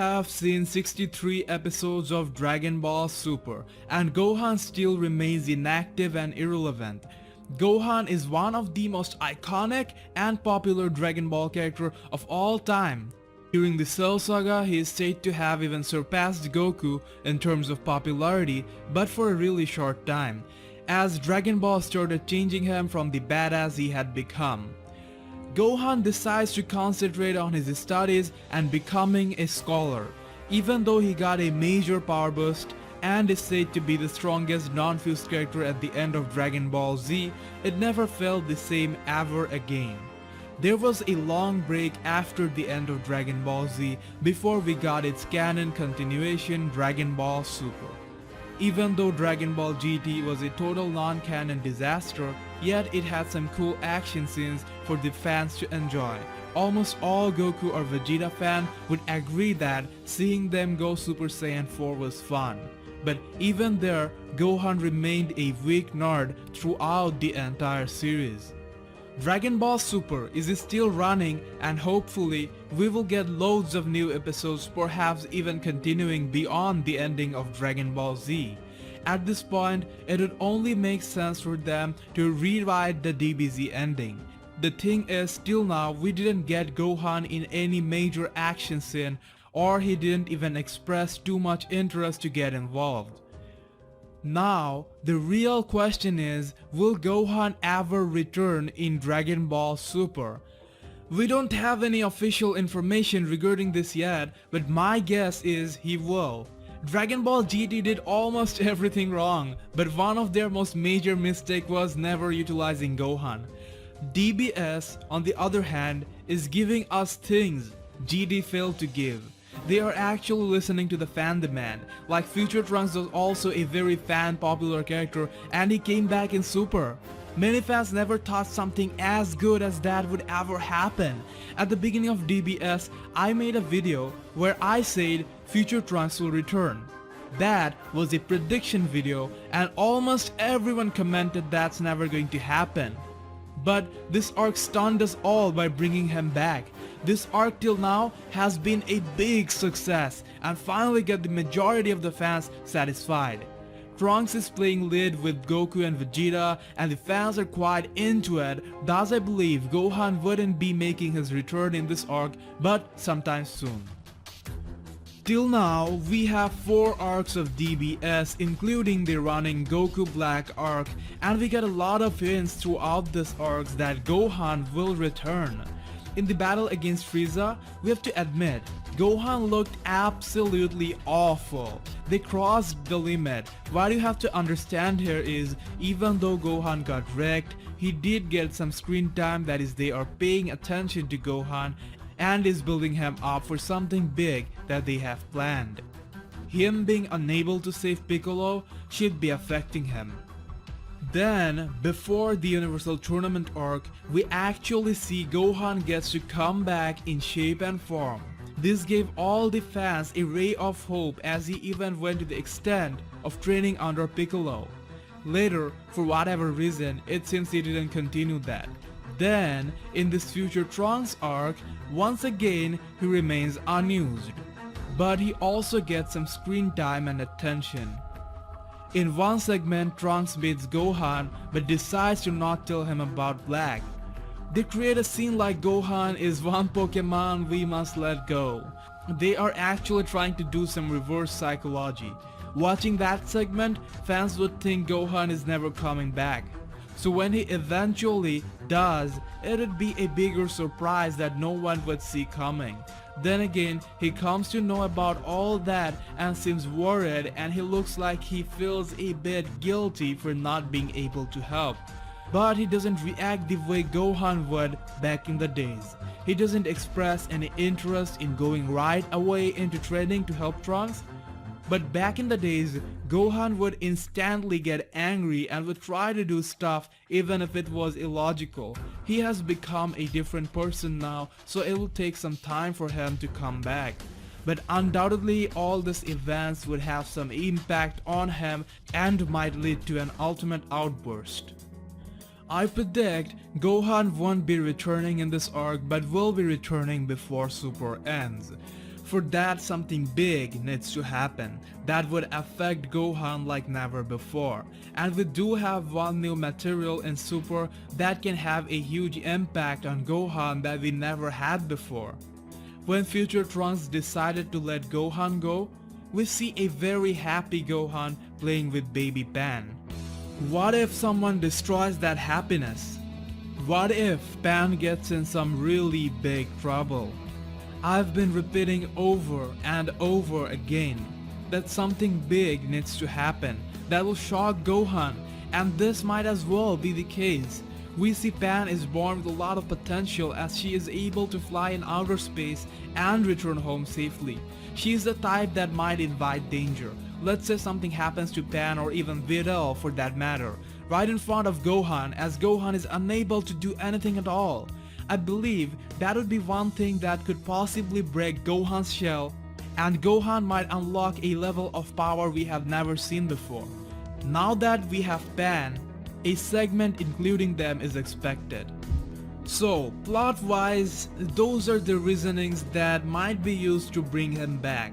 have seen 63 episodes of Dragon Ball Super, and Gohan still remains inactive and irrelevant. Gohan is one of the most iconic and popular Dragon Ball character of all time. During the Cell Saga, he is said to have even surpassed Goku in terms of popularity, but for a really short time, as Dragon Ball started changing him from the badass he had become. Gohan decides to concentrate on his studies and becoming a scholar. Even though he got a major power boost and is said to be the strongest non-fused character at the end of Dragon Ball Z, it never felt the same ever again. There was a long break after the end of Dragon Ball Z before we got its canon continuation Dragon Ball Super. Even though Dragon Ball GT was a total non-canon disaster, yet it had some cool action scenes for the fans to enjoy. Almost all Goku or Vegeta fans would agree that seeing them go Super Saiyan 4 was fun. But even there, Gohan remained a weak nerd throughout the entire series. Dragon Ball Super is still running, and hopefully we will get loads of new episodes, perhaps even continuing beyond the ending of Dragon Ball Z. At this point, it would only make sense for them to rewrite the DBZ ending. The thing is, till now we didn't get Gohan in any major action scene, or he didn't even express too much interest to get involved. Now, the real question is, will Gohan ever return in Dragon Ball Super? We don't have any official information regarding this yet, but my guess is he will. Dragon Ball GT did almost everything wrong, but one of their most major mistake was never utilizing Gohan. DBS, on the other hand, is giving us things GT failed to give. They are actually listening to the fan demand. Like Future Trunks was also a very fan popular character and he came back in Super. Many fans never thought something as good as that would ever happen. At the beginning of DBS, I made a video where I said Future Trunks will return. That was a prediction video and almost everyone commented that's never going to happen. But this arc stunned us all by bringing him back. This arc till now has been a big success and finally got the majority of the fans satisfied. Trunks is playing lead with Goku and Vegeta and the fans are quite into it, thus I believe Gohan wouldn't be making his return in this arc but sometime soon. Till now, we have 4 arcs of DBS including the running Goku Black arc, and we get a lot of hints throughout this arcs that Gohan will return. In the battle against Frieza, we have to admit, Gohan looked absolutely awful. They crossed the limit. What you have to understand here is, even though Gohan got wrecked, he did get some screen time, that is they are paying attention to Gohan and is building him up for something big that they have planned. Him being unable to save Piccolo should be affecting him. Then, before the Universal Tournament arc, we actually see Gohan gets to come back in shape and form. This gave all the fans a ray of hope as he even went to the extent of training under Piccolo. Later, for whatever reason, it seems he didn't continue that. Then, in this Future Trunks arc, once again he remains unused. But he also gets some screen time and attention. In one segment, Trunks meets Gohan but decides to not tell him about Black. They create a scene like Gohan is one Pokemon we must let go. They are actually trying to do some reverse psychology. Watching that segment, fans would think Gohan is never coming back. So when he eventually does, it would be a bigger surprise that no one would see coming. Then again, he comes to know about all that and seems worried, and he looks like he feels a bit guilty for not being able to help. But he doesn't react the way Gohan would back in the days. He doesn't express any interest in going right away into training to help Trunks. But back in the days, Gohan would instantly get angry and would try to do stuff even if it was illogical. He has become a different person now, so it will take some time for him to come back. But undoubtedly all these events would have some impact on him and might lead to an ultimate outburst. I predict Gohan won't be returning in this arc but will be returning before Super ends. For that, something big needs to happen that would affect Gohan like never before. And we do have one new material in Super that can have a huge impact on Gohan that we never had before. When future Trunks decided to let Gohan go, we see a very happy Gohan playing with baby Pan. What if someone destroys that happiness? What if Pan gets in some really big trouble? I've been repeating over and over again that something big needs to happen that will shock Gohan, and this might as well be the case. We see Pan is born with a lot of potential as she is able to fly in outer space and return home safely. She is the type that might invite danger. Let's say something happens to Pan or even Videl for that matter, right in front of Gohan, as Gohan is unable to do anything at all. I believe that would be one thing that could possibly break Gohan's shell, and Gohan might unlock a level of power we have never seen before. Now that we have Pan, a segment including them is expected. So, plot-wise, those are the reasonings that might be used to bring him back.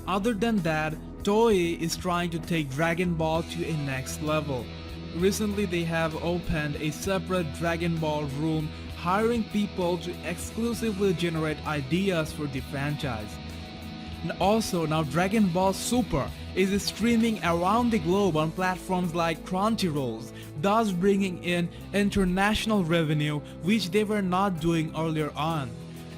Other than that, Toei is trying to take Dragon Ball to a next level. Recently they have opened a separate Dragon Ball room, hiring people to exclusively generate ideas for the franchise. And also now Dragon Ball Super is streaming around the globe on platforms like Crunchyroll, thus bringing in international revenue which they were not doing earlier on.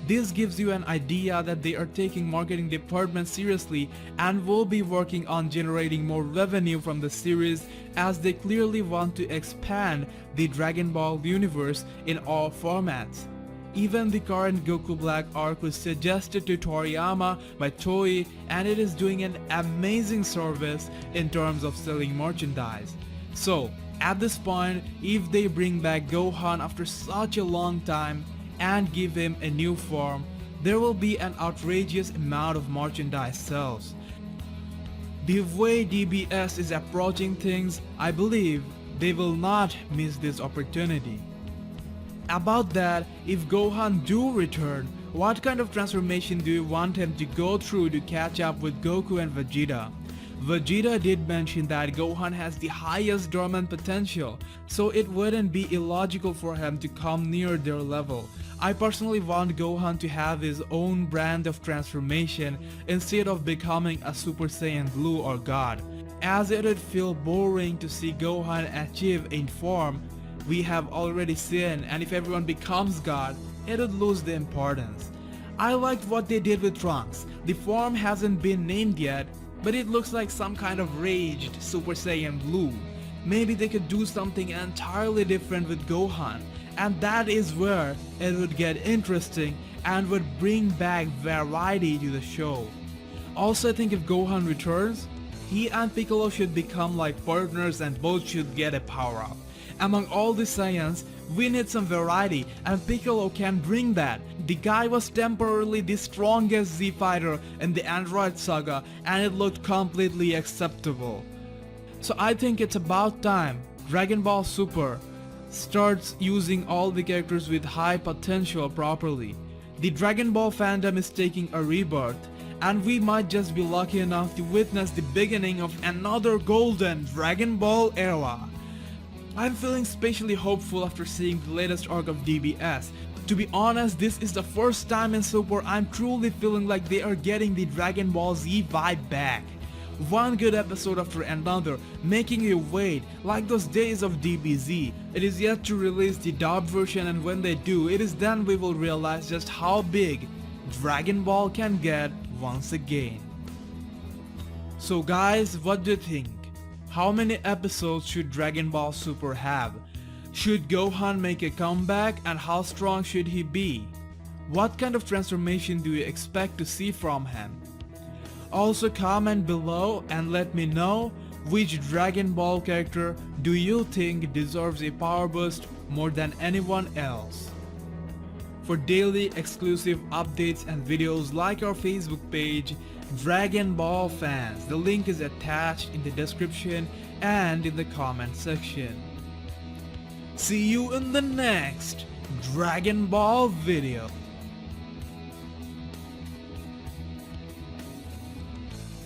This gives you an idea that they are taking marketing department seriously and will be working on generating more revenue from the series, as they clearly want to expand the Dragon Ball universe in all formats. Even the current Goku Black arc was suggested to Toriyama by Toei, and it is doing an amazing service in terms of selling merchandise. So, at this point, if they bring back Gohan after such a long time and give him a new form, there will be an outrageous amount of merchandise sales. The way DBS is approaching things, I believe they will not miss this opportunity. About that, if Gohan do return, what kind of transformation do you want him to go through to catch up with Goku and Vegeta? Vegeta did mention that Gohan has the highest dormant potential, so it wouldn't be illogical for him to come near their level. I personally want Gohan to have his own brand of transformation instead of becoming a Super Saiyan Blue or God, as it would feel boring to see Gohan achieve a form we have already seen, and if everyone becomes God, it would lose the importance. I liked what they did with Trunks. The form hasn't been named yet, but it looks like some kind of raged Super Saiyan Blue. Maybe they could do something entirely different with Gohan, and that is where it would get interesting and would bring back variety to the show. Also, I think if Gohan returns, he and Piccolo should become like partners and both should get a power-up. Among all the Saiyans, we need some variety, and Piccolo can bring that. The guy was temporarily the strongest Z fighter in the Android saga, and it looked completely acceptable. So I think it's about time Dragon Ball Super starts using all the characters with high potential properly. The Dragon Ball fandom is taking a rebirth, and we might just be lucky enough to witness the beginning of another golden Dragon Ball era. I'm feeling especially hopeful after seeing the latest arc of DBS. To be honest, this is the first time in Super I'm truly feeling like they are getting the Dragon Ball Z vibe back. One good episode after another, making you wait, like those days of DBZ. It is yet to release the dubbed version, and when they do, it is then we will realize just how big Dragon Ball can get once again. So guys, what do you think? How many episodes should Dragon Ball Super have? Should Gohan make a comeback, and how strong should he be? What kind of transformation do you expect to see from him? Also comment below and let me know which Dragon Ball character do you think deserves a power boost more than anyone else. For daily exclusive updates and videos, like our Facebook page Dragon Ball Fans. The link is attached in the description and in the comment section. See you in the next Dragon Ball video.